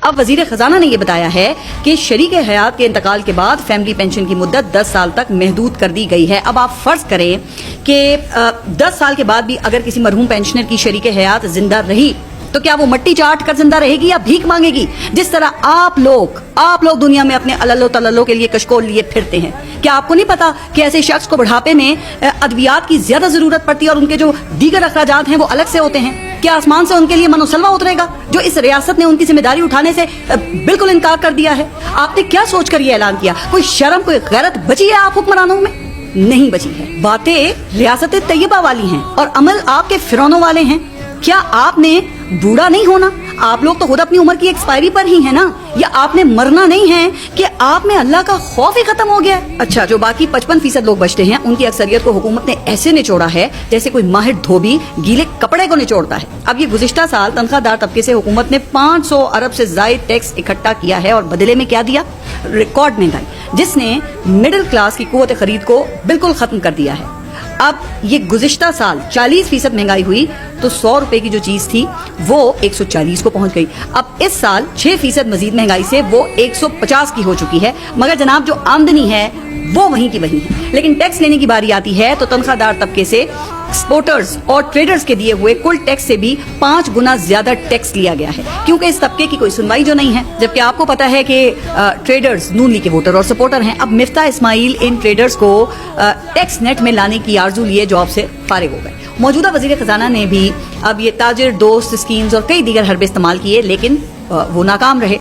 اب وزیر خزانہ نے یہ بتایا ہے کہ شریک حیات کے انتقال کے بعد فیملی پینشن کی مدت 10 سال تک محدود کر دی گئی ہے. اب آپ فرض کریں کہ 10 سال کے بعد بھی اگر کسی مرحوم پینشنر کی شریک حیات زندہ رہی تو کیا وہ مٹی چاٹ کر زندہ رہے گی یا بھیک مانگے گی؟ جس طرح آپ لوگ دنیا میں اپنے اللو تللو کے لیے کشکول لیے پھرتے ہیں. کیا آپ کو نہیں پتا کہ ایسے شخص کو بڑھاپے میں ادویات کی زیادہ ضرورت پڑتی ہے اور ان کے جو دیگر اخراجات ہیں وہ الگ سے ہوتے ہیں؟ کیا آسمان سے ان کے لیے منوسلوا اترے گا جو اس ریاست نے ان کی ذمہ داری اٹھانے سے بالکل انکار کر دیا ہے؟ آپ نے کیا سوچ کر یہ اعلان کیا؟ کوئی شرم کوئی غیرت بچی ہے آپ حکمرانوں میں؟ نہیں بچی ہے. باتیں ریاست طیبہ والی ہیں اور عمل آپ کے فرعونوں والے ہیں. کیا آپ نے بوڑھا نہیں ہونا؟ آپ لوگ تو خود اپنی عمر کی ایکسپائری پر ہی ہیں نا. یا آپ نے مرنا نہیں ہے کہ آپ میں اللہ کا خوف ہی ختم ہو گیا ہے؟ اچھا، جو باقی 55% لوگ بچتے ہیں ان کی اکثریت کو حکومت نے ایسے نچوڑا ہے جیسے کوئی ماہر دھوبی گیلے کپڑے کو نچوڑتا ہے. اب یہ گزشتہ سال تنخواہ دار طبقے سے حکومت نے 500 ارب سے زائد ٹیکس اکٹھا کیا ہے اور بدلے میں کیا دیا؟ ریکارڈ مہنگائی جس نے مڈل کلاس کی قوت خرید کو بالکل ختم کر دیا ہے. اب یہ گزشتہ سال 40% مہنگائی ہوئی تو 100 روپے کی جو چیز تھی وہ 140 کو پہنچ گئی. اب اس سال 6% مزید مہنگائی سے وہ 150 کی ہو چکی ہے. مگر جناب جو آمدنی ہے وہ وہیں کی وہیں ہے. لیکن ٹیکس لینے کی باری آتی ہے تو تنخواہ دار طبقے سے ایکسپورٹرز اور ٹریڈرز کے دیے ہوئے کل ٹیکس سے بھی 5 گنا زیادہ ٹیکس لیا گیا ہے کیونکہ اس طبقے کی کوئی سنوائی جو نہیں ہے. جبکہ آپ کو پتا ہے کہ ٹریڈرز نون لیگ کے ووٹر اور سپورٹر ہیں. اب مفتاح اسماعیل ان ٹریڈرز کو ٹیکس نیٹ میں لانے کی آرزو لیے جاب سے فارغ ہو گئے. موجودہ وزیر خزانہ نے بھی اب یہ تاجر دوست اسکیمز اور کئی دیگر حربے استعمال کیے لیکن وہ ناکام رہے.